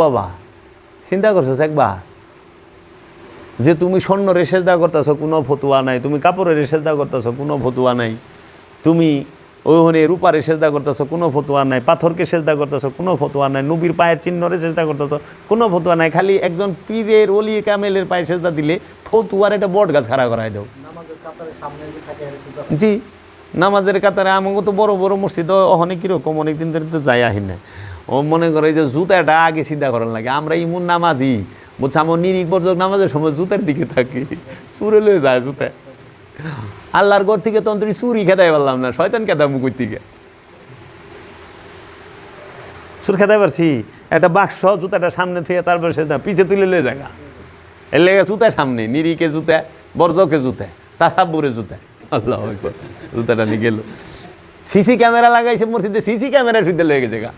বাবা চিন্তা করছো একবার যে তুমি স্বর্ণরে সেজদা করতেছো কোনো ফতুয়া নাই, তুমি কাপড়ের সেজদা করতেছো কোনো ফতুয়া নাই, তুমি ওখানে রূপারে সেজদা করতেছো কোনো ফতুয়া নাই, পাথরকে সেজদা করতেছো কোনো ফতুয়া নাই, নবীর পায়ের চিহ্নরে সেজদা করতেছো কোনো ফতুয়া নাই, খালি একজন পীরের ওলি কামেলের পায়ে সেজদা দিলে ফতুয়ার একটা বট গাছ খাড়া করাই দাও। জি, নামাজের কাতারে আমাকে তো বড় বড় মসজিদ অনেক কীরকম অনেক দিন ধরে তো যাই আহি না। ও মনে করে যে জুতাটা আগে সিদ্ধা করার লাগে, আমরা ইমন নামাজি বলছে আমার নিরিখ পর্যন্ত নামাজের সময় জুতার দিকে থাকি, চুরে লয়ে যায় জুতা। আল্লাহর ঘর থেকে তন্ত্রী চুরি খেদাই পারলাম না, শয়তান খেদা মুকুর থেকে চুর খেদাই পারছি। একটা বাক্স জুতাটা সামনে থেকে তারপরে সে পিছে তুলে লয়ে জায়গা এর লেগে জুতা সামনে, নিরিখে জুতা, বর্জকে জুতা, তাসাব্বুরে জুতা। আল্লাহ জুতাটা নিয়ে গেল। সিসি ক্যামেরা লাগাইছে মসজিদে, সিসি ক্যামেরা শুনতে লেগে গেছে গা,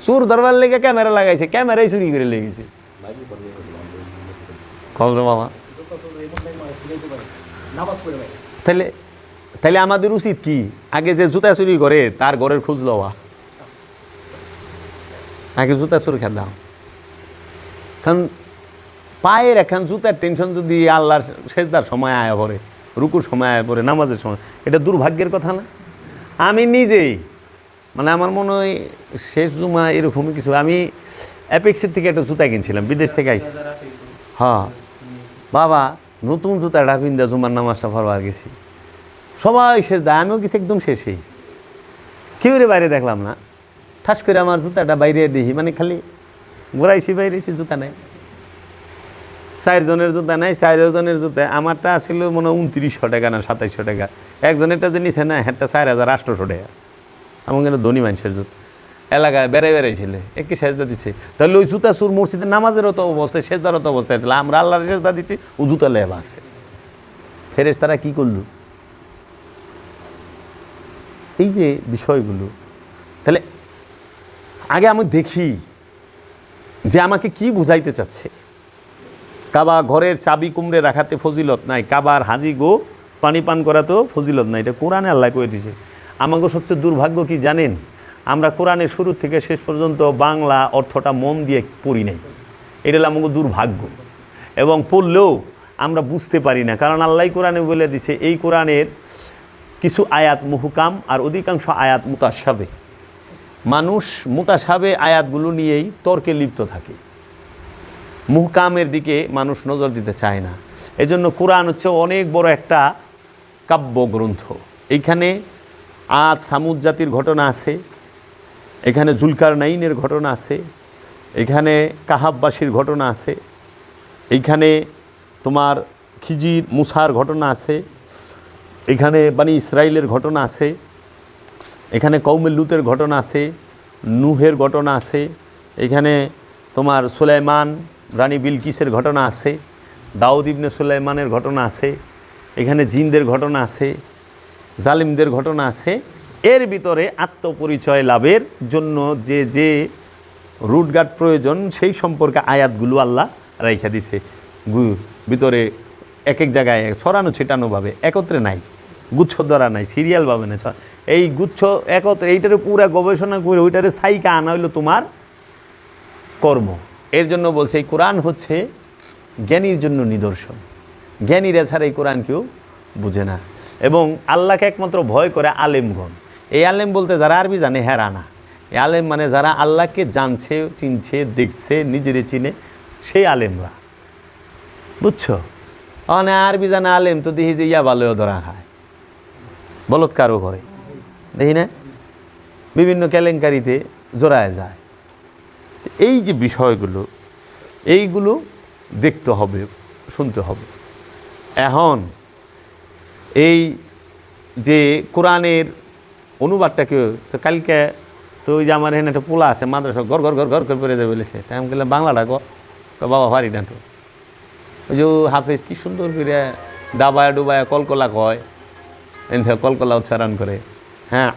চুর ধরবার লেগে ক্যামেরা লাগাইছে, ক্যামেরাই চুরি করে লেগেছে। খবর বাবা তাহলে তাহলে আমাদের উচিত কি, আগে যে জুতা চুরি করে তার ঘরের খোঁজ লওয়া, আগে জুতা চুরি খেয়ে দাও। কারণ পায়ের এখন জুতার টেনশন যদি আল্লাহর সেজদার সময় আয়া পড়ে, রুকুর সময় আয়া পড়ে, নামাজের সময়, এটা দুর্ভাগ্যের কথা না? আমি নিজেই মানে আমার মনে হয় শেষ জুমা এরকমই কিছু, আমি অ্যাপেক্সের থেকে একটা জুতা কিনছিলাম, বিদেশ থেকে আইছি। হ্যাঁ বাবা, নতুন জুতাটা পিন্দা জুমার নামাজটা পড়বার গেছি, সবাই শেষ দেয়, আমিও গেছি একদম শেষেই। কেউ রে বাইরে দেখলাম না, ঠাস করে আমার জুতাটা বাইরে দেখি, মানে খালি ঘোরাইছি বাইরেছি, জুতা নেই, 4 জনের জুতা নেই, 4 জনের জুতা। আমারটা ছিল মনে হয় 2900 টাকা না 2700 টাকা, একজনেরটা যে নিছে না একটা 4800 টাকা। আমার কিন্তু ধনী মানুষের জুতা, এলাকায় বেড়াইছিল, একে সেজদা দিচ্ছে। তাহলে ওই জুতা সুর মসজিদে নামাজেরও তো অবস্থায়, সেজদারও তো অবস্থায় ছিল, আমরা আল্লাহর সেজদা দিচ্ছি, ও জুতা লেয়ে ভাগছে। ফেরেশতারা কী করলো? এই যে বিষয়গুলো, তাহলে আগে আমি দেখি যে আমাকে কি বুঝাইতে চাচ্ছে। কাবা ঘরের চাবি কুমড়ে রাখাতে ফজিলত নাই, কাবার হাজি গো পানি পান করাতেও ফজিলত নাই, এটা কোরআনে আল্লাহ কয়ে দিয়েছে। আমাকে সবচেয়ে দুর্ভাগ্য কি জানেন? আমরা কোরআনের শুরু থেকে শেষ পর্যন্ত বাংলা অর্থটা মন দিয়ে পড়ি নাই, এটা হলো আমাকে দুর্ভাগ্য। এবং পড়লেও আমরা বুঝতে পারি না, কারণ আল্লাহ কোরআনে বলে দিছে এই কোরআনের কিছু আয়াত মুহকাম আর অধিকাংশ আয়াত মুতাশাবে। মানুষ মুতাশাবে আয়াতগুলো নিয়েই তর্কে লিপ্ত থাকে, মুহকামের দিকে মানুষ নজর দিতে চায় না। এজন্য কোরআন হচ্ছে অনেক বড় একটা কাব্যগ্রন্থ। এইখানে আদ সামুদ জাতির ঘটনা আছে, এখানে জুলকারনাইনের ঘটনা আছে, এখানে কাহাববাসীর ঘটনা আছে, এইখানে তোমার খিজির মুসার ঘটনা আছে, এখানে বানি ইসরাইলের ঘটনা আছে, এখানে কওমে লুতের ঘটনা আছে, নূহের ঘটনা আছে, এখানে তোমার সুলাইমান রানী বিলকিসের ঘটনা আছে, দাউদ ইবনে সুলাইমানের ঘটনা আছে, এখানে জিনদের ঘটনা আছে, জালিমদের ঘটনা আছে। এর ভিতরে আত্মপরিচয় লাভের জন্য যে যে রুটগার্ড প্রয়োজন সেই সম্পর্কে আয়াতগুলো আল্লাহ রাইখা দিছে ভিতরে, এক এক জায়গায় ছড়ানো ছিটানোভাবে, একত্রে নাই, গুচ্ছ ধরা নাই, সিরিয়ালভাবে না, এই গুচ্ছ একত্রে, এইটারে পুরা গবেষণা করে ওইটারে সাইকা আনা হইলো তোমার কর্ম। এর জন্য বলছে এই কোরআন হচ্ছে জ্ঞানীর জন্য নিদর্শন, জ্ঞানীরা ছাড়া এই কোরআন কেউ বুঝে না। এবং আল্লাহকে একমাত্র ভয় করে আলেমগণ। এই আলেম বলতে যারা আরবি জানে হেরা না, এই আলেম মানে যারা আল্লাহকে জানছে, চিনছে, দেখছে, নিজেরে চিনে, সেই আলেমরা, বুঝছো? মানে আরবি জানা আলেম তো দেখি যে ইয়া ভালোও ধরা খায়, বলৎকারও করে, দেখি না, বিভিন্ন কেলেঙ্কারিতে জড়ায় যায়। এই যে বিষয়গুলো, এইগুলো দেখতে হবে, শুনতে হবে। এখন এই যে কোরআনের অনুবাদটাকে তো কালকে তো ওই যে আমার এখানে একটা পোলা আছে মাদ্রাসা, ঘর ঘর ঘর ঘর করে পড়ে দেবে বলেছে, তাই আমি বললাম বাংলাটা গো, বাবা পারি না তো। ওই যে হাফেজ কি সুন্দর করে ডাবায়া ডুবায়া কলকলা কয়, এনে কলকলা উচ্চারণ করে, হ্যাঁ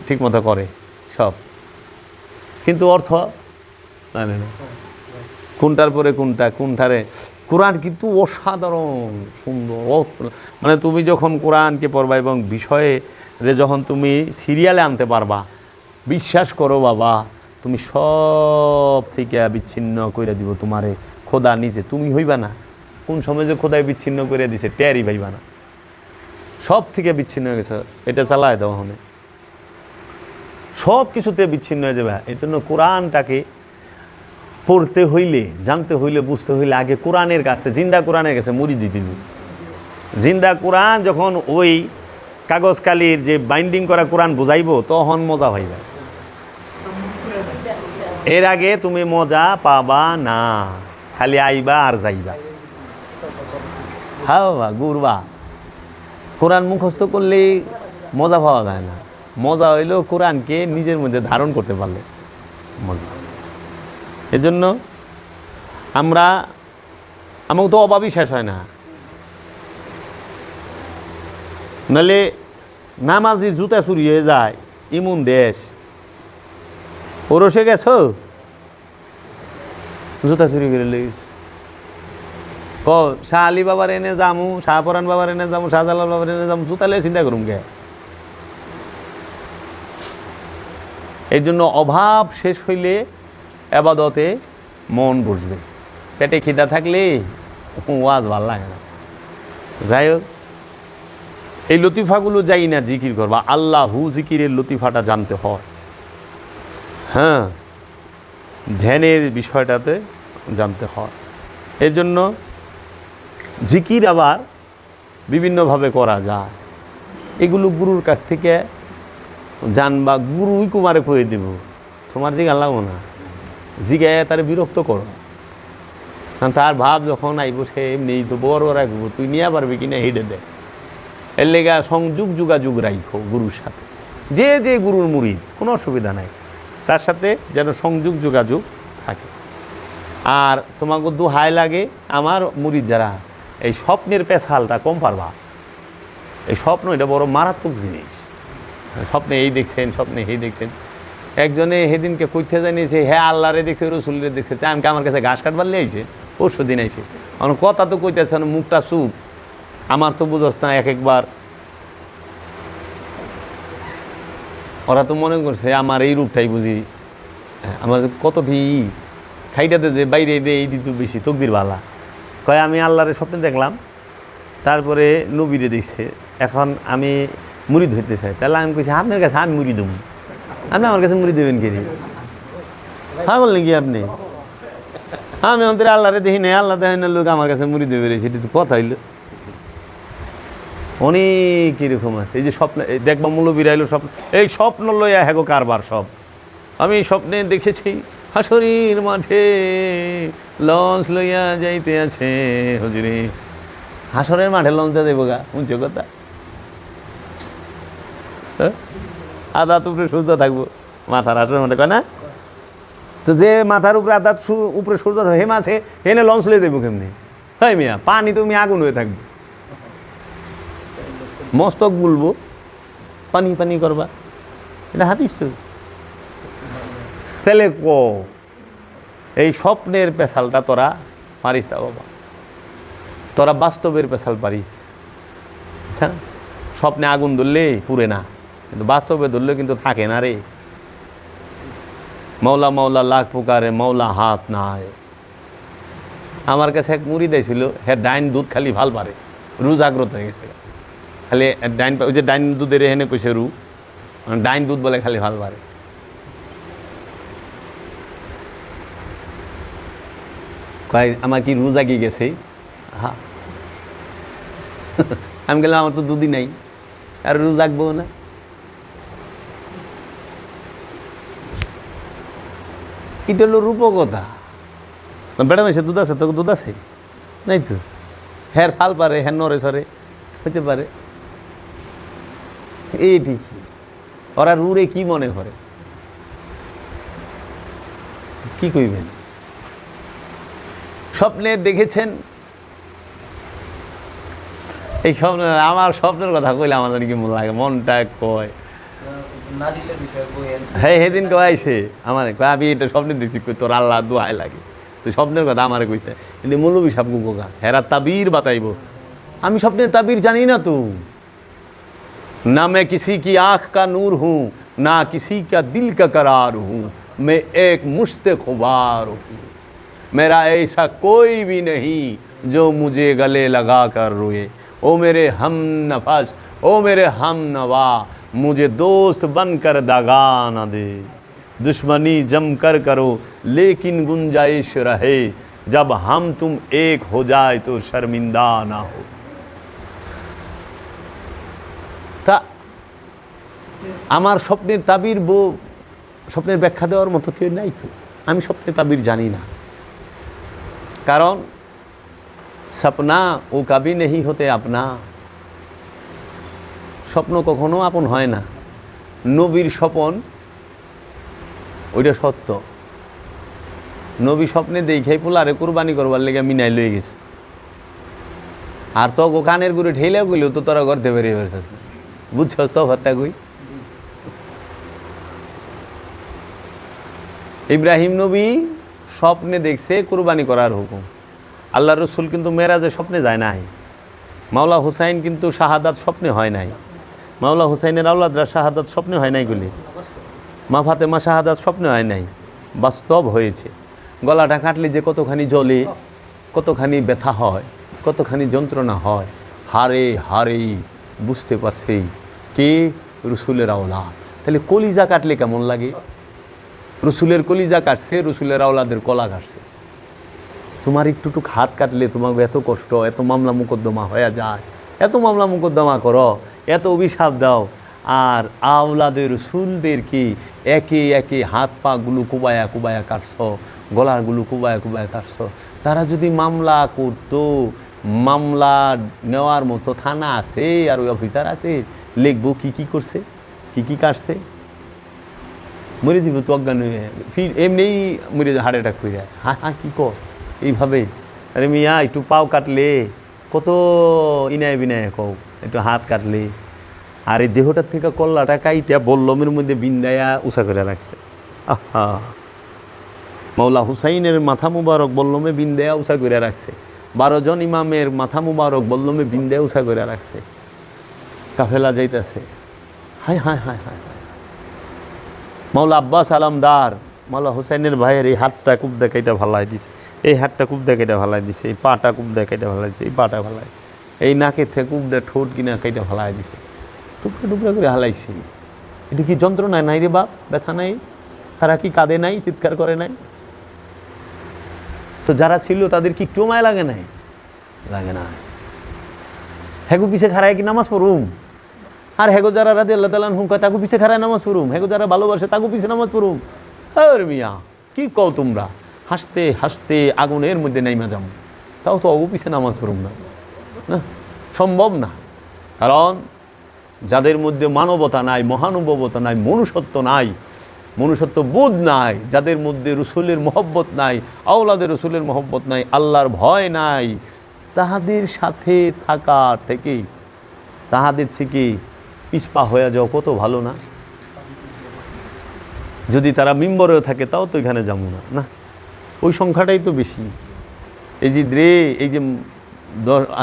ঠিক মতো করে সব, কিন্তু অর্থ জানে না, কোনটার পরে কোনটা, কোনটারে। কোরআন কিন্তু অসাধারণ সুন্দর, মানে তুমি যখন কোরআনকে পড়বা এবং বিষয়ে যখন তুমি সিরিয়ালে আনতে পারবা, বিশ্বাস করো বাবা, তুমি সব থেকে বিচ্ছিন্ন করে দিব তোমারে খোদা নিজে, তুমি হইবা না। কোন সময় যে খোদায় বিচ্ছিন্ন করে দিছে টেরই পাইবা না, সব থেকে বিচ্ছিন্ন হয়ে গেছে। এটা চালায় দেওয়া হনে সব কিছুতে বিচ্ছিন্ন হয়ে যাবে। এই জন্য কোরআনটাকে পড়তে হইলে, জানতে হইলে, বুঝতে হইলে আগে কোরআনের কাছে, জিন্দা কোরআনের কাছে মুড়ি দিতে হবে। জিন্দা কোরআন যখন ওই কাগজ কালির যে বাইন্ডিং করা কোরআন বুঝাইব তখন মজা হইবে, এর আগে তুমি মজা পাবা না, খালি আইবা আর যাইবা, হাওয়া ঘুরবা। কোরআন মুখস্থ করলে মজা পাওয়া যায় না, মজা হইলেও কোরআনকে নিজের মধ্যে ধারণ করতে পারলে মজা। এজন্য আমাকে তো অভাবই শেষ হয় না। নাহলে নামাজি জুতা চুরি হয়ে যায়, ইমন দেশ ওরসে গেছ জুতা চুরি করে লেগেছে। শাহ আলী বাবার এনে যামু, শাহপরান বাবার এনে যামু, শাহজালাল বাবার এনে যামু, জুতা লে চিন্তা করুন গে। এই জন্য অভাব শেষ হইলে আবাদতে মন বসবে। পেটে খিদা থাকলে ওয়াজ ভাল লাগে না। যাই হোক, এই লতিফাগুলো যাই না জিকির করবা, আল্লাহু জিকিরের লতিফাটা জানতে হয়। হ্যাঁ, ধ্যানের বিষয়টাতে জানতে হয়। এর জন্য জিকির আবার বিভিন্নভাবে করা যায়। এগুলো গুরুর কাছ থেকে জানবা, গুরুই কুমারে কয়ে দেব, তোমার জিগা লাগবো না, জিগায় তার বিরক্ত করো। কারণ তার ভাব যখন আইব সে এমনি তো বড় রাখবো, তুই নিয়ে পারবি কিনা হেঁটে দে। এর লেগা সংযোগ যোগাযোগ রাখো গুরুর সাথে, যে যে গুরুর মুরিদ কোনো অসুবিধা নাই, তার সাথে যেন সংযোগ যোগাযোগ থাকে। আর তোমাকে দোহাই লাগে আমার মুরিদ যারা, এই স্বপ্নের পেছালটা কম পারবা। এই স্বপ্ন এটা বড় মারাত্মক জিনিস। স্বপ্নে এই দেখছেন, স্বপ্নে এই দেখছেন। একজনে সেদিনকে কইতে জানিয়েছে, হ্যাঁ আল্লাহরে দেখছে, রসুলরে দেখছে, তাই আমাকে আমার কাছে ঘাস কাটবার লিয়েছে, পরশু দিন আইছে। আমার কথা তো কইতেছে না, মুখটা চুপ। আমার তো বুঝস না, এক একবার ওরা তো মনে করছে আমার এই রূপটাই বুঝি, আমার কত ভি খাইটাতে যে বাইরে এই দিত বেশি তকদির বালা। কয় আমি আল্লাহরে স্বপ্নে দেখলাম, তারপরে নবীরে দেখছে, এখন আমি মুড়ি ধরতে চাই। তাহলে আমি কইছি আপনার কাছে আমি মুড়ি দেবো, আপনি আমার কাছে মুড়ি দেবেন কে? হ্যাঁ বললেন কি আপনি? আমি অন্তরে আল্লাহরে দেখি নাই, আল্লাহ দেখি না, লোক আমার কাছে মুড়ি দেবে রে, সেটা তো কথা হইল। অনেক এরকম আছে। এই যে স্বপ্ন দেখবা মৌলবীরা এলো স্বপ্ন, এই স্বপ্ন লইয়া হ্যাগো কারবার সব। আমি স্বপ্নে দেখেছি হাসরির মাঠে লঞ্চ লইয়া যাইতে আছে হুজুরে। হাসরের মাঠে লঞ্চটা দেবো গা, শুনছ কথা? আদাত উপরে সূর্য থাকবো, মাথার হাসরের মাঠে কয় না তো, যে মাথার উপরে আদাত উপরে সূর্য হে মাঠে হেনে লঞ্চ লইয়ে দেবো কেমনি? হয় মিয়া, পানি তুমি আগুন হয়ে থাকবে, মস্তক বলবো, পানি পানি করবা, এটা হাদিস তো। তাহলে এই স্বপ্নের পেশালটা তোরা পারিস তা বাবা, তোরা বাস্তবের পেশাল পারিস। আচ্ছা, স্বপ্নে আগুন ধরলে পুড়ে না, কিন্তু বাস্তবে ধরলে কিন্তু থাকে না রে। মৌলা মৌলা লাখ পুকারে মৌলা হাত না আয়। আমার কাছে এক মুড়ি দিয়েছিল, হ্যাঁ ডাইন দুধ খালি ভাল পারে, রু জাগ্রত হয়ে গেছে খালি ডাইন, ওই যে ডাইন দুধের এখানে কইছে রু, ডাইন দুধ বলে খালি ভাল পারে। কয় আমার কি রু জাগিয়ে গেছে? হ্যাঁ, আমি গেলাম আমার তো দুধই নাই, আর রু জাগবো না। এটা হলো রূপকথা। বেড়া মেশে দুধ আছে, তোকে দুধ আছে নাই তো, হ্যাঁ ফাল পারে, হ্যাঁ নরে সরে হইতে পারে। এই ঠিক ওরা রুরে কি মনে করে, কি কইবেন? স্বপ্নে দেখেছেন, এই স্বপ্ন, আমার স্বপ্নের কথা কইলে আমার কি মন লাগে, মনটা কয় হ্যাঁ সেদিন কয়াইছে আমার, আমি এটা স্বপ্নে দেখছি, তোর আল্লাহ দোয়াই লাগে, তুই স্বপ্নের কথা আমার কইছে। কিন্তু মৌলবী সাহেব গোগা হেরা তাবির বাতাইব, আমি স্বপ্নের তাবির জানি না তো। না मैं किसी की आँख का नूर हूँ, ना किसी का दिल का करार हूँ, मैं एक मुश्त खुबार हूँ, मेरा ऐसा कोई भी नहीं जो मुझे गले लगा कर रोए। ओ मेरे हम नफस, ओ मेरे हम नवा, मुझे दोस्त बनकर दगा न दे। दुश्मनी जम कर करो लेकिन गुंजाइश रहे, जब हम तुम एक हो जाए तो शर्मिंदा ना हो। তা আমার স্বপ্নের তাবির স্বপ্নের ব্যাখ্যা দেওয়ার মতো কেউ নাই তো। আমি স্বপ্নের তাবির জানি না, কারণ সপনা ও কবি নেই হতে আপনা। স্বপ্ন কখনো আপন হয় না। নবীর স্বপন ওইটা সত্য। নবী স্বপ্নে দেখাই পোলারে কুরবানি করবার লেগে মিনাই লয়ে গেছে, আর তো কানের গুড়ে ঠেলে গেলেও তো তোরা করতে বেরিয়ে বেরোছিস, বুঝছস তো হত্যা কই। ইব্রাহিম নবী স্বপ্নে দেখছে কুরবানি করার হুকুম। আল্লাহ রসুল কিন্তু মেরাজে স্বপ্নে যায় নাই। মাওলা হুসাইন কিন্তু শাহাদাত স্বপ্নে হয় নাই। মাওলা হুসাইনের আওলাদরা শাহাদাত স্বপ্নে হয় নাই গুলি। মা ফাতেমা শাহাদাত স্বপ্নে হয় নাই, বাস্তব হয়েছে। গলাটা কাটলে যে কতখানি জ্বলে, কতখানি ব্যথা হয়, কতখানি যন্ত্রণা হয়, হারে হারেই বুঝতে পারছে কে রসুলের আওলাদ। তাহলে কলিজা কাটলে কেমন লাগে? রসুলের কলিজা কাটছে, রসুলের আওলাদের কলা কাটছে। তোমার একটু হাত কাটলে তোমাকে এত কষ্ট, এত মামলা মোকদ্দমা হয়ে যায়, এত মামলা মোকদ্দমা করো, এত অভিশাপ দাও, আর আওলাদের রসুলদেরকে একে একে হাত পাগুলো কুবায়া কুবায়া কাটছ, গলাগুলো কুবায়া কুবায়া কাটছ। তারা যদি মামলা করতো, মামলা নেওয়ার মতো থানা আছে আর ওই অফিসার আছে, লিখবো কী কী করছে, কী কী কাটছে, মরে দিব তো অজ্ঞান হয়ে, ফির এমনিই মরে হার্ট অ্যাটাক হয়ে যায়। হ্যাঁ হ্যাঁ কী কর এইভাবে? আরে মিয়া একটু পাও কাটলে কত ইনায় বিনায় কও, একটু হাত কাটলে, আর এই দেহটার থেকে কল্লাটা কাইটা বল্লমের মধ্যে বিন্দায়া উষা করে রাখছে। আহা, মাওলা হুসাইনের মাথা মুবারক বল্লমে বিন্দায়া উষা করে রাখছে। 12 জন ইমামের মাথা মুবারক বল্লমে বিন্দায়া উষা করে রাখছে। কাফেলা যাইতেছে, হায় হায় হায় হায়। মাওলা আব্বাস আলমদার মাওলা হুসাইনের ভাইয়ের এই হাতটা খুব দেখাইটা ভালাই দিছে, এই হাতটা খুব দেখাইটা ভালাই দিছে, এই পাটা খুব দেখাইটা ভালাই দিছে, এই পাটা ভালাই, এই নাকের থেকে খুব দে ঠোঁট কিনা কাইটা ভালাই দিছে, টুকরা টুকরা করে হালাইছে। এটা কি যন্ত্রণা নাই রে বাপ? ব্যথা নাই? তারা কি কাঁদে নাই, চিৎকার করে নাই? তো যারা ছিল তাদের কি একটু মায় লাগে নাই? লাগে না। হেগো পিছে খারায় কি নামাজ পড়ুম, আর হেগো যারা রাদিয়াল্লাহু তাআলা আনহুম কয় তাগো পিছে খারায় নামাজ পড়ুম, হেগো যারা ভালোবাসে তাগো পিছে নামাজ পড়ুম। আর মিয়া কি কও তোমরা? হাসতে হাসতে আগুনের মধ্যে নাইমা যাম, তাও তো অগো পিছে নামাজ পড়ুম না, না সম্ভব না। কারণ যাদের মধ্যে মানবতা নাই, মহানুভবতা নাই, মনুষ্যত্ব নাই, মনুষ্যত্ব বোধ নাই, যাদের মধ্যে রসুলের মহব্বত নাই, আওলাদের রসুলের মহব্বত নাই, আল্লাহর ভয় নাই, তাহাদের সাথে থাকা থেকে তাহাদের থেকে পিছপা হয়ে যাও কত ভালো না? যদি তারা মিম্বরেও থাকে তাও তো এখানে যাবো না, না ওই সংখ্যাটাই তো বেশি। এই যে এই যে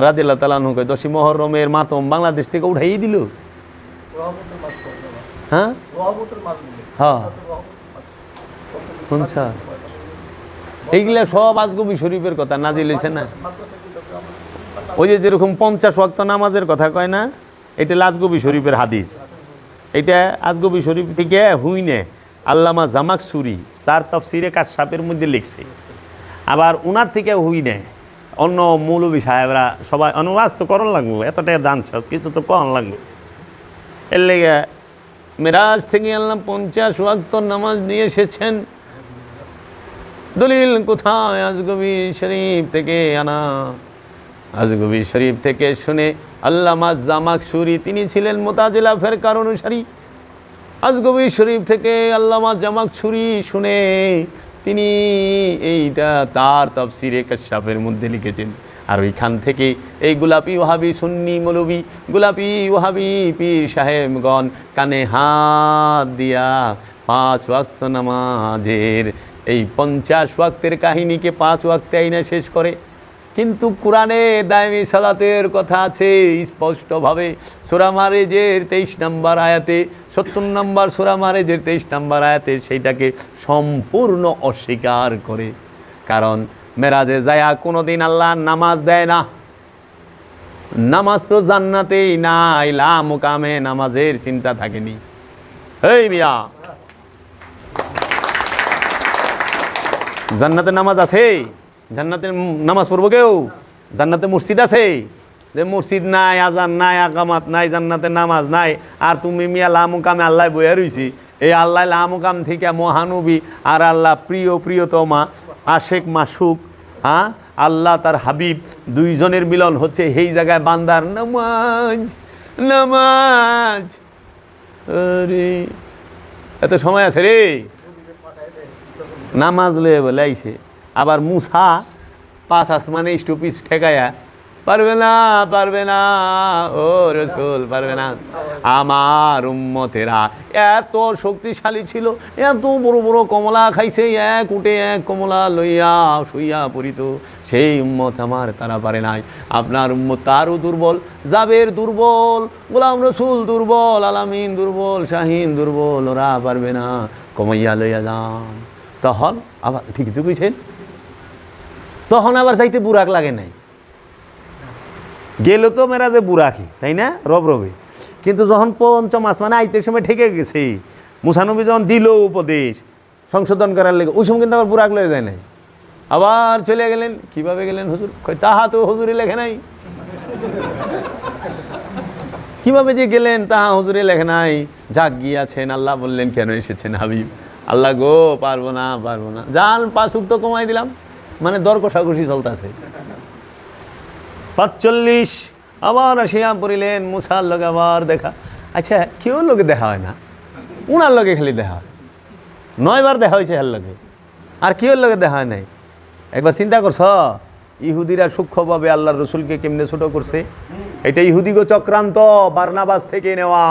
রাদিয়াল্লাহু তাআলা আনহু কয় 10ই মুহররমের মাতম বাংলাদেশ থেকে উঠাই দিল। হ্যাঁ হ্যাঁ শুনছা, এইগুলা সব আজগবি শরীফের কথা নাজিল হয়েছে না। ওই যে যেরকম 50 ওয়াক্ত নামাজের কথা কয় না, এটা আজগবি শরীফের হাদিস। এটা আজগবি শরীফ থেকে হুইনে আল্লামা জামাকসুরি তার তাফসিরে কাশফের মধ্যে লিখছে। আবার উনার থেকে হুইনে অন্য মৌলবী সাহেবরা সবাই অনুবাদ তো করন লাগবো, এতটা দান ছাস কিছু তো কন লাগবে। এর লেগে মেরাজ থেকে আল্লাহ 50 ওয়াক্ত নামাজ নিয়ে এসেছেন। দলিল কোথায়? আজগবি শরীফ থেকে আনা। আজগবি শরীফ থেকে শুনে আল্লামা জামাকসুরি তিনি ছিলেন মুতাজিলা ফিরকার অনুসারী। আজগবি শরীফ থেকে আল্লামা জামাকসুরি শুনে তিনি এইটা তার তাফসিরে কাশফের মধ্যে লিখেছেন। আর ওইখান থেকে এই গোলাপি ওয়াহাবি সুন্নি মৌলবী, গোলাপি ওয়াহাবি পীর সাহেবগণ কানে হাত দিয়া 5 ওয়াক্ত নামাজের এই 50 ওয়াক্তের কাহিনীকে 5 ওয়াক্তে আইনা শেষ করে। কিন্তু কোরআনে দায়মি সালাতের কথা আছে স্পষ্টভাবে। সূরা মারেজের 23 নম্বর আয়াতে, 70 নম্বর সূরা মারেজের 23 নম্বর আয়াতে সেইটাকে সম্পূর্ণ অস্বীকার করে। কারণ মেরাজে যায়া কোনোদিন আল্লাহ নামাজ দেয় না। নামাজ তো জান্নাতেই নাই, লা মুকামে নামাজের চিন্তা থাকেনি। এই মিয়া, জান্নাতে নামাজ আছে? জান্নাতে নামাজ পড়বো কেউ? জান্নাতে মসজিদ আছে? যে মসজিদ নাই, আজান নাই, আকামাত নাই, জান্নাতে নামাজ নাই, আর তুমি মিয়া লা মুকামে আল্লাহ বইয়া রইছি। এই আল্লাহ লা মুকাম থেকে মহানবী আর আল্লাহ প্রিয়তমা, আশেক মাসুক, হ্যাঁ, আল্লাহ তার হাবিব, দুইজনের মিলন হচ্ছে এই জায়গায় বান্দার নামাজ। নামাজ, আরে এত সময় আছে রে? নামাজ লয়ে বলে আইছে। আবার মুসা 5 আসমানে স্টপিস ঠেকায়া, পারবে না, পারবে না ও রাসূল, পারবে না। আমার উম্মতেরা এত শক্তিশালী ছিল, এত বড় বড় কমলা খাইছে, এক উঠে এক কমলা লইয়া শুইয়া পড়িত। সেই উম্মত আমার, তারা পারে নাই। আপনার উম্মত তারও দুর্বল, জাবের দুর্বল, গোলাম রসুল দুর্বল, আলামিন দুর্বল, শাহিন দুর্বল, ওরা পারবে না, কমাইয়া লইয়া যান। তখন আবার ঠিকই তো কইছেন, তখন আবার যাইতে বুরাক লাগে নাই। গেল তো মেরাজে বুরাকি, তাই না, রব রবে। কিন্তু যখন পঞ্চম আসমানে আইতে সময় ঠেকে গেছে, মুসা নবী যখন দিল উপদেশ সংশোধন করার লেগে, ওই সময় কিন্তু আবার বুরাক লয়ে যায় নাই। আবার চলে গেলেন। কিভাবে গেলেন হুজুর? তাহা তো হুজুরে লেখে নাই। কিভাবে যে গেলেন তাহা হুজুরে লেখে নাই। যাক গিয়াছেন, আল্লাহ বললেন কেন এসেছেন হাবিব? আল্লাহ গো, পারবো না, পারবো না, যান 5 ওয়াক্ত কমাই দিলাম। মানে দর কষাকষি চলতেছে। 45 আবার আসিয়া পড়িলেন, মুসার লগে আবার দেখা। আচ্ছা, কেউ লোকে দেখা হয় না, উনার লগে খালি দেখা হয়। 9 বার দেখা হয়েছে এর লগে, আর কেউ লগে দেখা হয় নাই। একবার চিন্তা করছ, ইহুদিরা সূক্ষ্মভাবে আল্লাহর রসুলকে কেমনে ছোট করছে? এটা ইহুদিগো চক্রান্ত, বারনাবাস থেকে নেওয়া।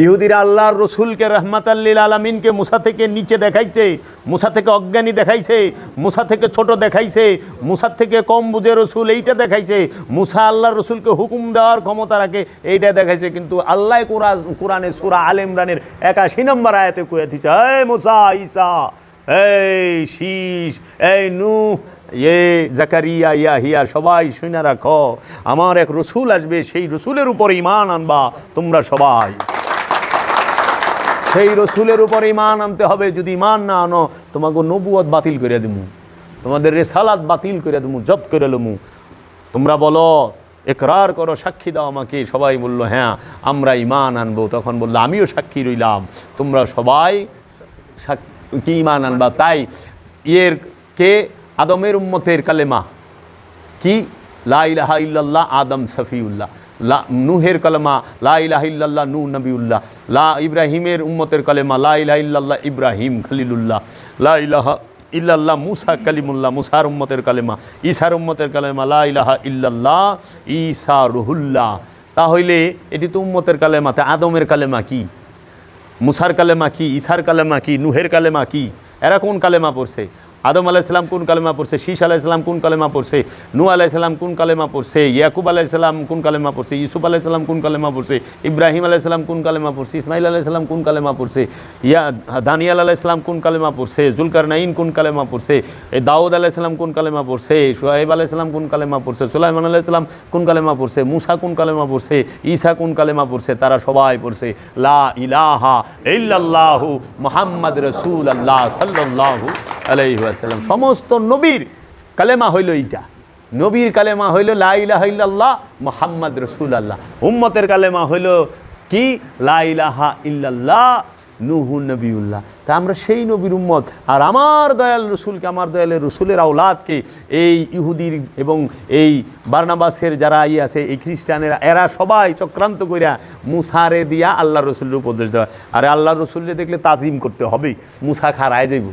ইহুদিরা আল্লাহর রসুলকে রহমাতাল লিল আলামিনকে মুসা থেকে নিচে দেখাইছে, মুসা থেকে অজ্ঞানী দেখাইছে, মুসা থেকে ছোট দেখাইছে, মুসার থেকে কম বুঝে রসুল এইটা দেখাইছে, মুসা আল্লাহর রসুলকে হুকুম দেওয়ার ক্ষমতা রাখে এইটা দেখাইছে। কিন্তু আল্লাহ কোরআনে সূরা আলে ইমরানের 81 নম্বর আয়াতে কয়ে দিচ্ছে, এই মুসা, ঈসা, এই শীষ, এই নূহ, জাকারিয়া, ইয়াহিয়া, সবাই শুনে রাখো, আমার এক রসুল আসবে, সেই রসুলের উপর ঈমান আনবা তোমরা সবাই। সেই রসুলের উপর ঈমান আনতে হবে। যদি ঈমান না আনো, তোমাকে নবুয়ত বাতিল করে দেবো, তোমাদের রিসালাত বাতিল করে দেবো, জব্দ করে লমু। তোমরা বলো, ইকরার করো, সাক্ষী দাও আমাকে। সবাই বলল হ্যাঁ আমরা ঈমান আনবো। তখন বললো আমিও সাক্ষী রইলাম, তোমরা সবাই কি ঈমান আনবা। তাই এর কে আদমের উম্মতের কালেমা কি? লা ইলাহা ইল্লাল্লাহ আদম সফিউল্লাহ। নূহের কালেমা লা ইলাহা ইল্লাল্লাহ নূহ নবিউল্লাহ। ইব্রাহিমের উম্মতের কালেমা লা ইলাহা ইল্লাল্লাহ ইব্রাহিম খলিলুল্লাহ। লা ইলাহা ইল্লাল্লাহ মুসা কালিমুল্লাহ, মুসার উম্মতের কালেমা। ঈসার উম্মতের কালেমা লা ইলাহা ইল্লাল্লাহ ঈসা রুহুল্লাহ। তাহলে এটি তো উম্মতের কালেমা। তা আদমের কালেমা কি? মুসার কালেমা কি? ঈসার কালেমা কি? নূহের কালেমা কি? এরা কোন কালেমা পড়ছে? আদম আলাইহিসসালাম কোন কালেমা পড়ছে? শীষ আলাইহিসসালাম কোন কালেমা পড়ছে? নূহ আলাইহিসসালাম কোন কালেমা পড়ছে? ইয়াকুব আলাইহিসসালাম কোন কালেমা পড়ছে? ইউসুফ আলাইহিসসালাম কোন কালেমা পড়ছে? ইব্রাহিম আলাইহিসসালাম কোন কালেমা পড়ছে? ইসমাইল আলাইহিসসালাম কোন কালেমা পড়ছে? দানিয়াল আলাইহিসসালাম কোন কালেমা পড়ছে? জুলকারনাইন কোন কালেমা পড়ছে? দাউদ আলাইহিসসালাম কোন কালেমা পড়ছে? শুআয়ব আলাইহিসসালাম কোন কালেমা পড়ছে? সুলাইমান আলাইহিসসালাম কোন কালেমা পড়ছে? মুসা কোন কালেমা পড়ছে? ঈসা কোন কালেমা পড়ছে? তারা সবাই পড়ছে লা ইলাহা ইল্লাল্লাহু মুহাম্মদ রাসূলুল্লাহ সাল্লাল্লাহু আলাইহি ওয়াসাল্লাম। সমস্ত নবীর কালেমা হইল এইটা। নবীর কালেমা হইল লা ইলাহা ইল্লাল্লাহ মুহাম্মদ রাসূলুল্লাহ। উম্মতের কালেমা হইল কি? লা ইলাহা ইল্লাল্লাহ নূহ নবিউল্লাহ। তা আমরা সেই নবীর উম্মত। আর আমার দয়াল রসুলকে, আমার দয়ালের রসুলের আওলাদকে এই ইহুদির এবং এই বারনাবাসের যারা আছে, এই খ্রিস্টানেরা, এরা সবাই চক্রান্ত কইরা মুসারে দিয়া আল্লাহ রসুলের উপদেশ দেওয়া। আরে আল্লাহ রসুলকে দেখলে তাজিম করতে হবে। মুসা খারায় যাইব,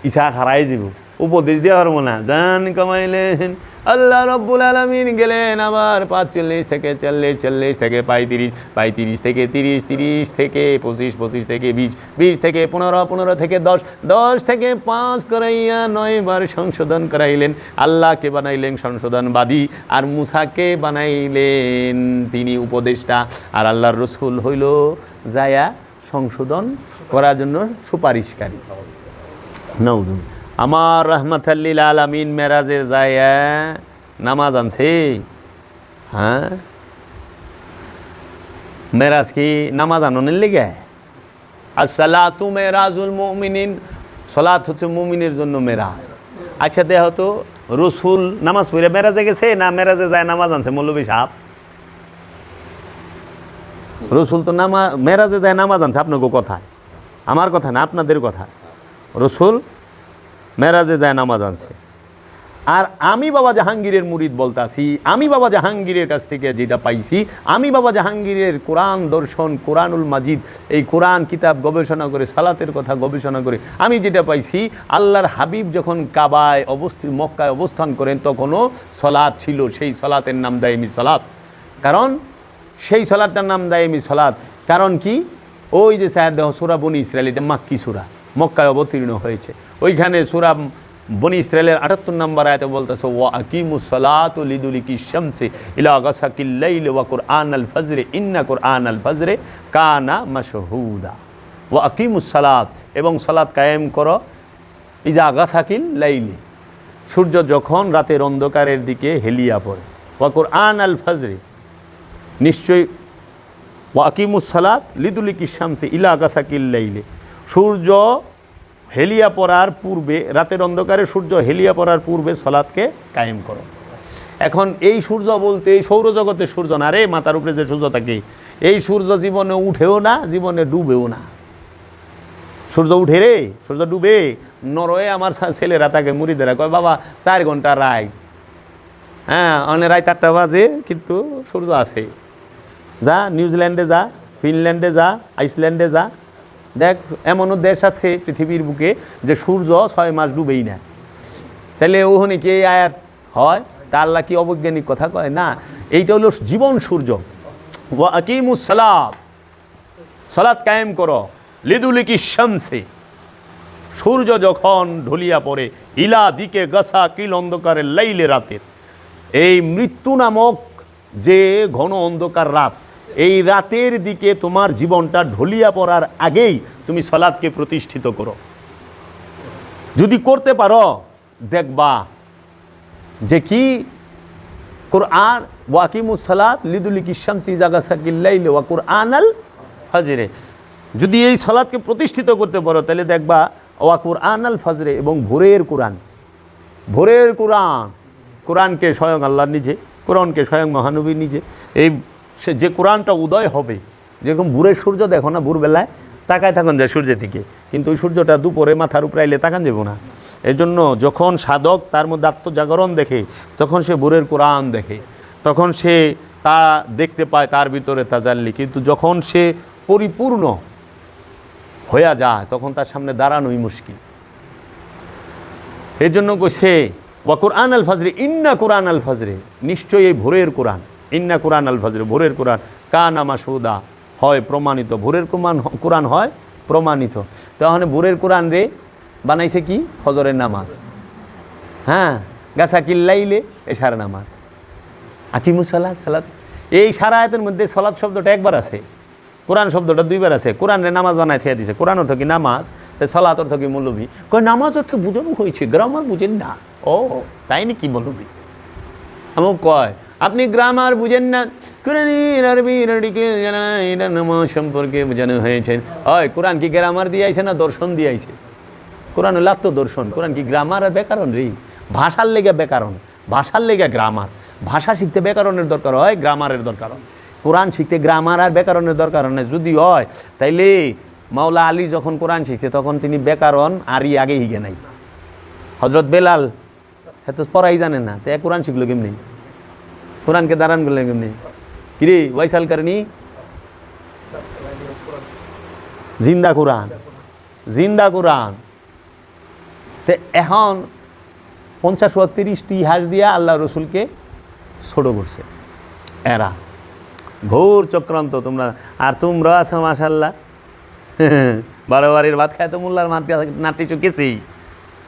ঈসা হারাই যাব, উপদেশ দেওয়া পারবো না। জান কামাইলেন আল্লাহ রাব্বুল আলামিন গেলেন আবার 45 থেকে 40, 40 থেকে 35, 35 থেকে 30, 30 থেকে 25, 25 থেকে 20, 20 থেকে 15, 15 থেকে 10, 10 থেকে 5 করাইয়া 9 বার সংশোধন করাইলেন। আল্লাহকে বানাইলেন সংশোধনবাদী, আর মুসাকে বানাইলেন তিনি উপদেষ্টা, আর আল্লাহর রসুল হইল যায়া সংশোধন করার জন্য সুপারিশকারী। নাউজুম আমার রহমাতাল্লিল আলামিন মেরাজে যায় নামাজ আনছে। হ্যাঁ, মেরাজ কি নামাজ আননের লেগে? আসসালাতু মেরাজুল মুমিনিন, সালাত হচ্ছে মুমিনের জন্য মেরাজ। আচ্ছা দেহ তো রসুল নামাজ পড়ে মেরাজে গেছে না মেরাজে যায় নামাজ আনছে? মৌলভী সাহেব, রসুল তো মেরাজে যায় নামাজ আনছে। আপনাকে কথা, আমার কথা না, আপনাদের কথা। রসুল মেরাজে যায় নামাজ আনছে। আর আমি বাবা জাহাঙ্গীরের মুরিদ বলতাছি, আমি বাবা জাহাঙ্গীরের কাছ থেকে যেটা পাইছি, আমি বাবা জাহাঙ্গীরের কোরআন দর্শন, কোরআনুল মাজিদ, এই কোরআন কিতাব গবেষণা করে, সালাতের কথা গবেষণা করে আমি যেটা পাইছি, আল্লাহর হাবিব যখন কাবায় মক্কায় অবস্থান করেন তখনও সলাৎ ছিল। সেই সলাতের নাম দাইমি সলাৎ। কারণ সেই সলাৎটার নাম দাইমি সলাৎ কারণ কি? ওই যে সাহেব সূরা বনী ইসরাইল, এটা মাক্কি সূরা, মক্কায় অবতীর্ণ হয়েছে। ওইখানে সূরা বনী ইসরাইলের 78 নম্বর আয়াতে বলতেছে, ওয়া আকিমুস সালাতু লিদুলিকি শামসি ইলা গাসাকিল লাইলি ওয়া কুরআনাল ফজরে ইন্না কুরআনাল ফজরে কানা মাশহুদা। ওয়া আকিমুস সালাত, এবং সালাত কায়েম করো, ইজা গাসাকিল লাইলি, সূর্য যখন রাতের অন্ধকারের দিকে হেলিয়া পড়ে। ওয়া কুরআনাল ফজরে, নিশ্চয়ই ওয়া আকিমুস সালাত লিদুলিকি শামসি ইলা গাসাকিল লাইলি, সূর্য হেলিয়া পড়ার পূর্বে, রাতের অন্ধকারে সূর্য হেলিয়া পড়ার পূর্বে সলাৎকে কায়েম করো। এখন এই সূর্য বলতে এই সৌরজগতের সূর্য না রে, মাথার উপরে যে সূর্য থাকে, এই সূর্য জীবনে উঠেও না, জীবনে ডুবেও না। সূর্য উঠে রে, সূর্য ডুবে। নরওয়ে আমার ছেলেরা তাকে মুড়িদেরা কয়, বাবা 4 ঘন্টা রায়, হ্যাঁ অনেক রায় 4টা বাজে কিন্তু সূর্য আছে। যা নিউজিল্যান্ডে যা, ফিনল্যান্ডে যা, আইসল্যান্ডে যা, দেখ এমনও দেশ আছে পৃথিবীর বুকে যে সূর্য 6 মাস ডুবেই না। তাহলে ওখানে কি আয়াত হয়? তা আল্লাহ কি অবৈজ্ঞানিক কথা কয়? না, এইটা হলো জীবন সূর্য। ওয়া আকিমুস সালাত, সালাত কায়েম করো, লিদুলিকি শামসি, সূর্য যখন ঢলিয়া পড়ে, ইলা দিকে গাছা কিল অন্ধকারের লাইলে, রাতের এই মৃত্যু নামক যে ঘন অন্ধকার রাত, এই রাতের দিকে তোমার জীবনটা ঢলিয়া পড়ার আগেই তুমি সালাতকে প্রতিষ্ঠিত করো। যদি করতে পারো দেখবা যে কি কোরআন, ওয়াকিমুস সালাত লিদুলিকি শামসি ইজা গাসাকিল লাইলি ওয়া কুরআনাল ফজরে, যদি এই সালাতকে প্রতিষ্ঠিত করতে পারো তাহলে দেখবা ওয়া কুরআনাল ফজরে, এবং ভোরের কোরআন, ভোরের কোরআন, কোরআনকে স্বয়ং আল্লাহ নিজে, কোরআনকে স্বয়ং মহানবী নিজে, এই সে যে কোরআনটা উদয় হবে, যেরকম ভোরের সূর্য দেখো না, ভোরবেলায় তাকায় থাকুন যায় সূর্যের দিকে, কিন্তু ওই সূর্যটা দুপুরে মাথার উপরে আইলে তাকান যাব না। এই জন্য যখন সাধক তার মধ্যে আত্মজাগরণ দেখে, তখন সে ভোরের কোরআন দেখে, তখন সে তা দেখতে পায় তার ভিতরে তাজাল্লি। কিন্তু যখন সে পরিপূর্ণ হয়ে যায় তখন তার সামনে দাঁড়ানোই মুশকিল। এই জন্য সে ওয়া কুরআন আল ফজরে, ইন্না কুরআন আল ফজরে, নিশ্চয়ই এই ভোরের কোরআন, ইন্না কুরআন আল ফজরে, ভোরের কোরআন, কানা মাশহুদা, হয় প্রমাণিত, ভোরের কোরআন হয় প্রমাণিত। তাহলে ভোরের কোরআন রে বানাইছে কি? ফজরের নামাজ, হ্যাঁ, গাসাকিল লাইলে এশার নামাজ, আকিমুস সালাত, সালাত। এই সারা আয়াতের মধ্যে সালাত শব্দটা একবার আছে, কোরআন শব্দটা 2বার আছে। কোরআনে নামাজ বানায় থেকে দিছে, কোরআন অর্থ কি নামাজ, তাই সালাত অর্থ কি মৌলভী কয় নামাজ অর্থ বুঝানো হয়েছে, গ্রামার বুঝেন না। ও তাই নাকি মৌলভী? আমার কয় আপনি গ্রামার বুঝেন না, কোরআনের আরবির এটা নামাজ সম্পর্কে বোঝানো হয়েছে। হয় কোরআন কি গ্রামার দিয়ে আইছে না দর্শন দিয়ে আইছে? কোরআন হলো আত্মদর্শন। কোরআন কি গ্রামার আর ব্যাকরণ রে? ভাষার লেগে ব্যাকরণ, ভাষার লেগে গ্রামার। ভাষা শিখতে ব্যাকরণের দরকার হয়, গ্রামারের দরকার হয়। কোরআন শিখতে গ্রামার আর ব্যাকরণের দরকার হয়। যদি হয় তাইলে মাওলা আলী যখন কোরআন শিখছে তখন তিনি ব্যাকরণ আরই আগে হিগে নাই। হজরত বেলাল এত পড়াই জানেন না, তো কোরআন শিখলো কেমনি? কোরআনকে দাঁড়ান করলে কেমনি? কিরে ওয়াইসাল কারণী জিন্দা কোরআন, জিন্দা কোরআন। তো এখন 50 ওয়াক্ত ইতিহাস দিয়া আল্লাহ রসুলকে ছোট করছে এরা। ঘোর চক্রান্ত তোমরা। আর তোমরা আছো মাশাল্লাহ বারোবারের ভাত খায় তো মোল্লার মাত নাটি চুকেছেই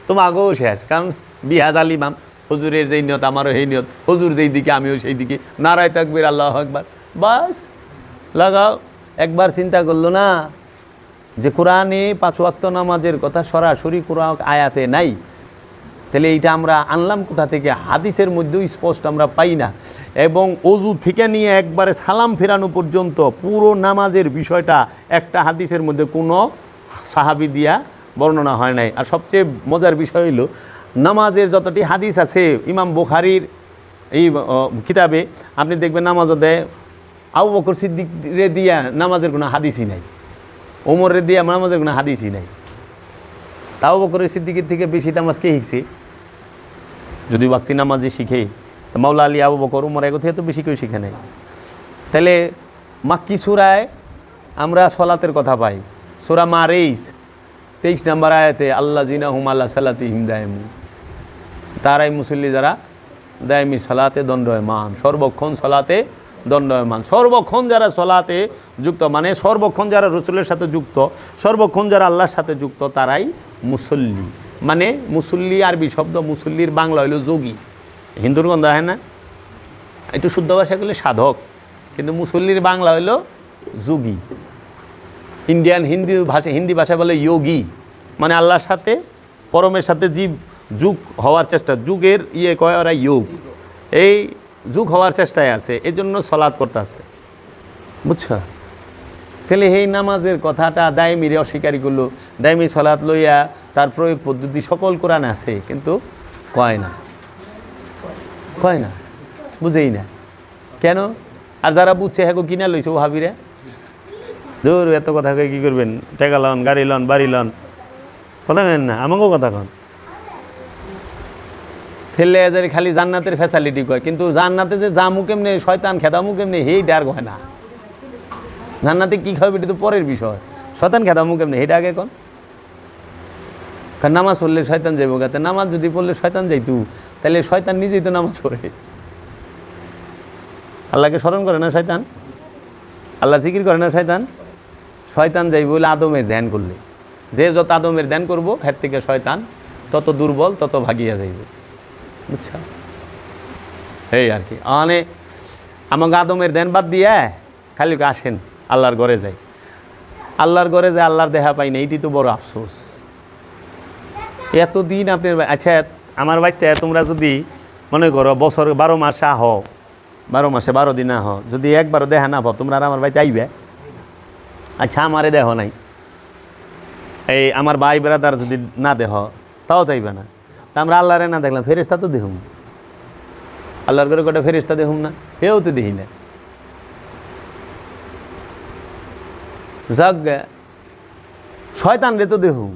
তোমাকেও শেষ। কারণ বিহাজ আল ইমাম, হুজুরের যেই নিয়ত আমারও সেই নিয়ত, হুজুর যেই দিকে আমিও সেই দিকে, নারায় তাকবীর আল্লাহু আকবার, বাস লাগাও। একবার চিন্তা করলো না যে কোরআনে 5 ওয়াক্ত নামাজের কথা সরাসরি কোরআন আয়াতে নাই, তাহলে এইটা আমরা আনলাম কোথা থেকে? হাদিসের মধ্যেও স্পষ্ট আমরা পাই না। এবং অজু থেকে নিয়ে একবারে সালাম ফেরানো পর্যন্ত পুরো নামাজের বিষয়টা একটা হাদিসের মধ্যে কোনো সাহাবী দিয়া বর্ণনা হয় নাই। আর সবচেয়ে মজার বিষয় হইল নামাজের যতটি হাদিস আছে ইমাম বুখারীর এই কিতাবে আপনি দেখবেন নামাজও দেয় আবু বকর সিদ্দিক রে দিয়া নামাজের কোনো হাদিসই নাই, ওমর রে দিয়া নামাজের কোনো হাদিসই নাই। তাও বকরের সিদ্দিকের থেকে বেশি নামাজ কে শিখছে? যদি ওয়াক্তি নামাজই শিখে তো মাওলা আলী আবু বকর উমর এগো থেকে তো বেশি কেউ শিখে নেই। তাহলে মাক্কি সূরায় আমরা সলাতের কথা পাই, সূরা মারিস 23 নম্বর আয়াতে আল্লাযিনা হুম আলা সালাতিহিম দায়িমুন, তারাই মুসল্লি যারা দায়মি সলাতে দণ্ডায়মান, সর্বক্ষণ সলাতে দণ্ডায়মান। সর্বক্ষণ যারা সলাতে যুক্ত, মানে সর্বক্ষণ যারা রসুলের সাথে যুক্ত, সর্বক্ষণ যারা আল্লাহর সাথে যুক্ত, তারাই মুসল্লি। মানে মুসল্লি আরবি শব্দ, মুসল্লির বাংলা হইল যোগী। হিন্দুর গন্ধ হয় না, একটু শুদ্ধ ভাষা করলে সাধক, কিন্তু মুসল্লির বাংলা হইল যোগী। ইন্ডিয়ান হিন্দি ভাষায় বলে যোগী, মানে আল্লাহর সাথে পরমের সাথে জীব যুগ হওয়ার চেষ্টা, যুগের কয় ওরা যোগ, এই যুগ হওয়ার চেষ্টায় আছে, এই জন্য সলাৎ করতে আছে, বুঝছো? তাহলে এই নামাজের কথাটা দায়মিরে অস্বীকারী করলো। দায়মি সলাৎ লইয়া তার প্রয়োগ পদ্ধতি সকল কোরআন আছে, কিন্তু কয় না, বুঝেই না কেন? আর যারা বুঝছে হ্যাঁ কিনা লইছে ও হাবিরে ধর এত কথা কয়ে কী করবেন? টাকা লন, গাড়ি লন, বাড়ি লন, কথা কেন না? আমাকেও কথা কন। ফেললে যারে খালি জান্নাতের ফ্যাসিলিটি কয়, কিন্তু জান্নাতে যে জামু কেমনে, শয়তান খেদামু কেমনে, হেই ডার কয় না। জান্নাতে কী খাবে এটা তো পরের বিষয়, শয়তান খেদামু কেমনে হেইটা আগে কন। কারণ নামাজ পড়লে শয়তান যাইব গাতে, নামাজ যদি পড়লে শয়তান যাইতু, তাহলে শয়তান নিজেই তো নামাজ পড়ে। আল্লাহকে স্মরণ করে না শয়তান, আল্লাহ জিকির করে না শয়তান। শয়তান যাইব বলে আদমের ধ্যান করলে, যে যত আদমের ধ্যান করবো হের থেকে শয়তান তত দুর্বল, তত ভাগিয়া যাইব, বুঝছা? এই আর কি। মানে আমাকে আদমের ধ্যান বাদ দিয়ে খালি আসেন আল্লাহর ঘরে যাই, আল্লাহর ঘরে যায় আল্লাহর দেখা পাই না, এইটি তো বড় আফসোস। এতদিন আপনার আচ্ছা আমার বাড়িতে তোমরা যদি মনে করো বছর 12 মাসে আহ, 12 মাসে 12 দিন আহ, যদি একবারও দেখা না পাও তোমরা আর আমার বাড়িতে আইবে? আচ্ছা আমারে দেহ নাই, এই আমার ভাই বেড়াদার যদি না দেহ তাও চাইবে না। তা আমরা আল্লাহরে না দেখলাম, ফেরেশতা তো দেখুম, আল্লাহর ঘরে কটা ফেরেশতা দেখুম না? হেও তো দেখি না। যাক শয়তান রে তো দেখুম,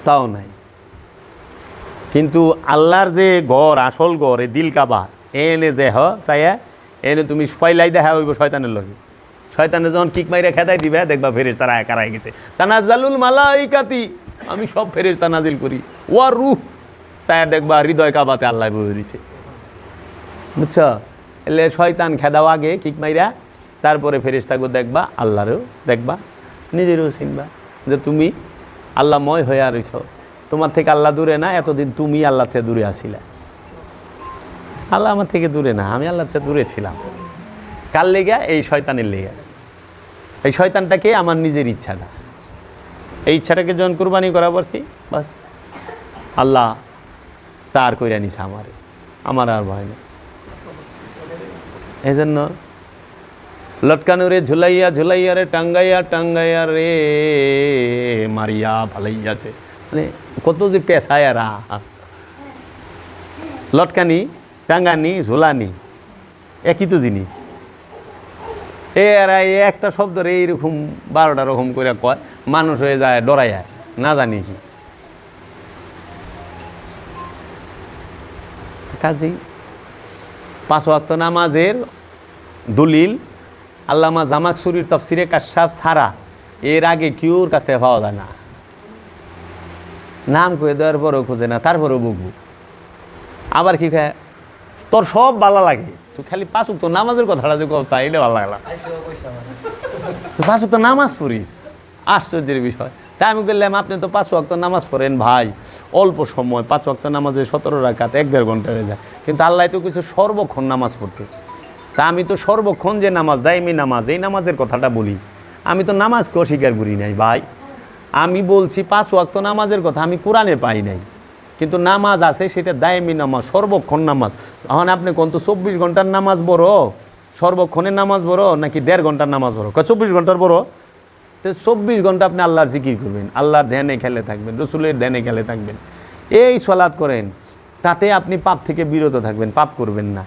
তাও নাই। কিন্তু আল্লাহর যে ঘর, আসল ঘর, এই দিল কাবা, এনে দেহ চাইয়া এনে তুমি পয়লাই দেখা হইব শয়তানের লগে। শয়তানে যখন কিক মাইরে খেদাই দিবে দেখবা ফেরেশতারা একারাই গেছে। তানাজ্জালুল মালাইকাতি, আমি সব ফেরেশতা নাজিল করি, ওয়া রূহ চাইয়া দেখবা হৃদয় কাবাতে আল্লাহ বলে দিছে, বুঝছো? এলে শয়তান খেদাও আগে কিক মাইরা, তারপরে ফেরেশতাকে দেখবা, আল্লাহরেও দেখবা, নিজেরও চিনবা যে তুমি আল্লাহময় হয়ে রইছ। তোমার থেকে আল্লাহ দূরে না, এতদিন তুমি আল্লাহ থেকে দূরে আসিলা। আল্লাহ আমার থেকে দূরে না, আমি আল্লাহ থেকে দূরে ছিলাম। কার লেগা? এই শয়তানের লেগা। এই শয়তানটাকে আমার নিজের ইচ্ছাটা, এই ইচ্ছাটাকে যখন কুরবানি করা পারছি, বাস আল্লাহ তার কইরা নিছে আমার আর ভয় নেই। এই জন্য লটকানো রে ঝুলাইয়া ঝুলাইয়া রে টাঙ্গাইয়া টাঙ্গাইয়া রে মারিয়া ভালাইয়াছে, মানে কত যে পেশায়ারা। লটকানি, টাঙ্গানি, ঝুলানি একই তো জিনিস। এরা একটা শব্দ রে এইরকম 12টা রকম করে কয়, মানুষ হয়ে যায় ডরাইয়া, না জানি কি। কাজেই 5 ওয়াক্ত নামাজের দলিল আল্লামা জামাকসুরির তাফসিরে কাশফ ছাড়া এর আগে কেউর কাছ থেকে পাওয়া যায় না। নাম কয়ে দেওয়ার পরেও খোঁজে না, তারপরেও বকবো। আবার কি খায়, তোর সব ভালো লাগে, তুই খালি 5 ওয়াক্ত নামাজের কথাটা যে কস এটা ভালো লাগলা, তুই 5 ওয়াক্ত নামাজ পড়িস, আশ্চর্যের বিষয়। তাই আমি বললাম আপনি তো 5 ওয়াক্ত নামাজ পড়েন ভাই, অল্প সময় 5 ওয়াক্ত নামাজে 17 রাকাত 1-1.5 ঘন্টা হয়ে যায়, কিন্তু আল্লাহ তো কিছু সর্বক্ষণ নামাজ পড়তে। তা আমি তো সর্বক্ষণ যে নামাজ দাইমি নামাজ, এই নামাজের কথাটা বলি, আমি তো নামাজকে অস্বীকার করি নাই ভাই। আমি বলছি 5 ওয়াক্ত নামাজের কথা আমি কোরআনে পাই নাই, কিন্তু নামাজ আছে সেটা দাইমি নামাজ, সর্বক্ষণ নামাজ। এখন আপনি কোন তো 24 ঘন্টার নামাজ বড়, সর্বক্ষণের নামাজ বড়, নাকি 1.5 ঘন্টার নামাজ বড়? 24 ঘন্টার বড়। তো 24 ঘন্টা আপনি আল্লাহর জিকির করবেন, আল্লাহর ধ্যানে খেলে থাকবেন, রসুলের ধ্যানে খেলে থাকবেন, এই সালাত করেন, তাতে আপনি পাপ থেকে বিরত থাকবেন, পাপ করবেন না।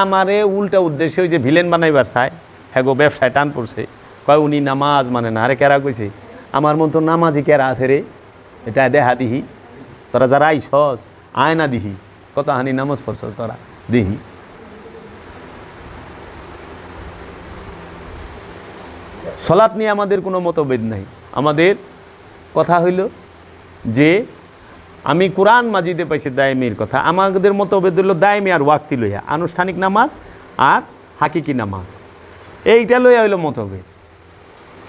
আমারে উল্টা উদ্দেশ্যে ওই যে ভিলেন বানাইবার চায়, হ্যাঁ গো ব্যবসায় টান পড়ছে, কয় উনি নামাজ মানে না। আরে কেরা কইছে? আমার মতো নামাজি কেরা আছে রে, এটা দেখা দিহি। তোরা যারা আইসস আয় না দিহি, কত হানি নামাজ পড়ছস তোরা দিহি। সলাৎ নিয়ে আমাদের কোনো মতভেদ নাই। আমাদের কথা হইল যে আমি কোরআন মাজিদে পাইছি দায়মির কথা, আমাদের মতভেদ হইল দায়মি আর ওয়াক্তি লইয়া, আনুষ্ঠানিক নামাজ আর হাকিকি নামাজ, এইটা লইয়া হইল মতভেদ।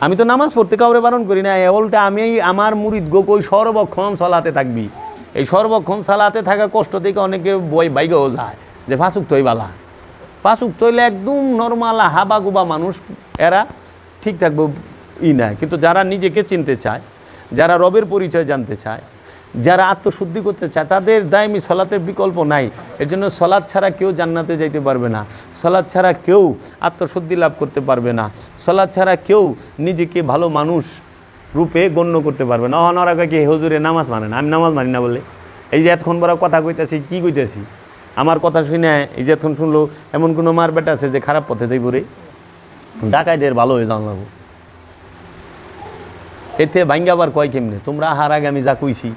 আমি তো নামাজ পড়তে কাউরে বারণ করি না, উল্টা আমি আমার মুরিদ গো কই সর্বক্ষণ সালাতে থাকবি। এই সর্বক্ষণ সালাতে থাকা কষ্ট থেকে অনেকে বাইগেও যায় যে 5 ওয়াক্তই বালা, 5 ওয়াক্ত হইলে একদম নর্মাল হাবা গুবা মানুষ, এরা ঠিক থাকবো না। কিন্তু যারা নিজেকে চিনতে চায়, যারা রবের পরিচয় জানতে চায়, যারা আত্মশুদ্ধি করতে চায়, তাদের দায়মি সলাতের বিকল্প নাই। এর জন্য সলাৎ ছাড়া কেউ জান্নাতে যাইতে পারবে না, সলাৎ ছাড়া কেউ আত্মশুদ্ধি লাভ করতে পারবে না, সলাৎ ছাড়া কেউ নিজেকে ভালো মানুষ রূপে গণ্য করতে পারবে না। ওরা কি হুজুরে নামাজ মানে না, আমি নামাজ মানি না বলে। এই যে এতক্ষণ বড় কথা কইতেছি, কি কইতেছি? আমার কথা শুনে এই যে এতক্ষণ শুনলো এমন কোনো মার বেটা আছে যে খারাপ পথে যাইব রে? ডাকাইদের ভালো হয়ে যাও লাগবো, এতে ভাঙ্গাবার কয় কেমনে? তোমরা হার আগে আমি যা কইছি।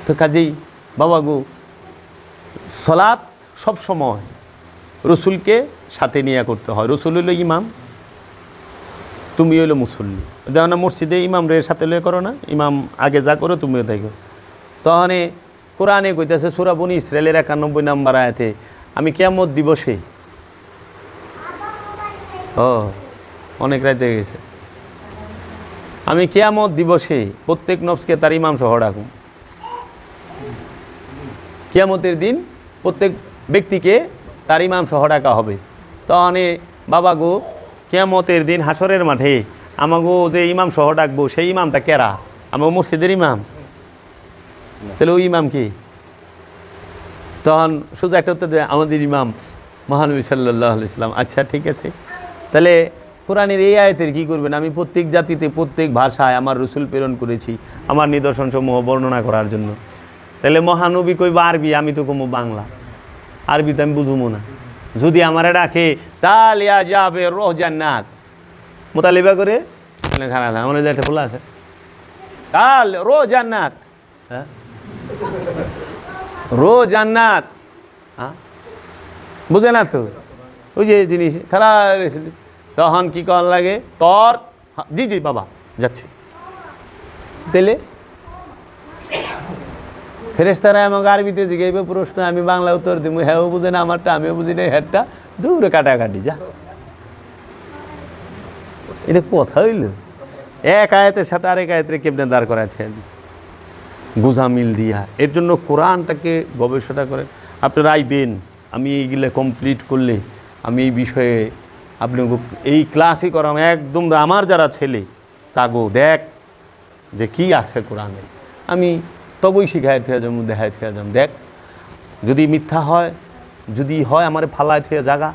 তো কাজেই বাবা গো, সলাৎ সবসময় রসুলকে সাথে নিয়ে করতে হয়। রসুল হইল ইমাম, তুমি হইলো মুসল্লি। দেখো না মসজিদে ইমাম রে সাথে লয়ে করো না, ইমাম আগে যা করো তুমিও তাই করো। তখন কোরআনে কইতেছে সূরা বনী ইসরাইলের 91 নম্বর আয়াতে, আমি কিয়ামত দিবসে, অনেক রাতে গেছে, আমি কিয়ামত দিবসে প্রত্যেক নফসকে তার ইমাম সহ ডাকুম। কিয়ামতের দিন প্রত্যেক ব্যক্তিকে তার ইমাম সহ ডাকা হবে। তখন বাবা গো, কিয়ামতের দিন হাসরের মাঠে আমাগো যে ইমাম সহ ডাকবো, সেই ইমামটা কেরা? আমার মসজিদের ইমাম? তাহলে ওই ইমাম কি? তখন শুধু একটা উত্তর দেয়, আমাদের ইমাম মহানবী সাল্লাল্লাহু আলাইহি ওয়াসাল্লাম। আচ্ছা ঠিক আছে, তাহলে কোরআনের এই আয়াতের কী করবেন? আমি প্রত্যেক জাতিতে প্রত্যেক ভাষায় আমার রসুল প্রেরণ করেছি আমার নিদর্শনসমূহ বর্ণনা করার জন্য। তাহলে মহানবী কইবা আরবি, আমি তো কমো বাংলা, আরবি তো আমি বুঝবো না। যদি আমারে ডাকে তালিয়া যাবে রোহ জান্নাত, মোতালিবা করে খানা না, আমাদের একটা খোলা আছে, তাল রো জান্নাত, হ্যাঁ রো জান্নাত, হ্যাঁ বুঝে না তো ওই যে জিনিস তারা। তখন কী করার লাগে? তর জি জি বাবা যাচ্ছি। তাহলে ফেরেশতারা আমাকে আরবিতে জিজ্ঞাসা প্রশ্ন, আমি বাংলা উত্তর দিব, হ্যাঁ বুঝে না আমারটা, আমিও বুঝি না হ্যাঁটা, দূরে কাটাকাটি যা। এটা কথা হইল? এক আয়াতের সাথে আরেক আয়াতের কেমনে দাঁড় করাচ্ছে বুঝা মিল দিয়া। এর জন্য কোরআনটাকে গবেষণা করেন। আপনারা আইবেন, আমি এইগুলো কমপ্লিট করলে আমি এই বিষয়ে আপনি এই ক্লাসই করাম একদম। আমার যারা ছেলে তাগো দেখ যে কি আছে কোরআনে, আমি তবই শিখাই থুয়া যাম, দেখাই থুয়া যাম। দেখ যদি মিথ্যা হয়, যদি হয় আমার ফালায় থুয়া জাগা,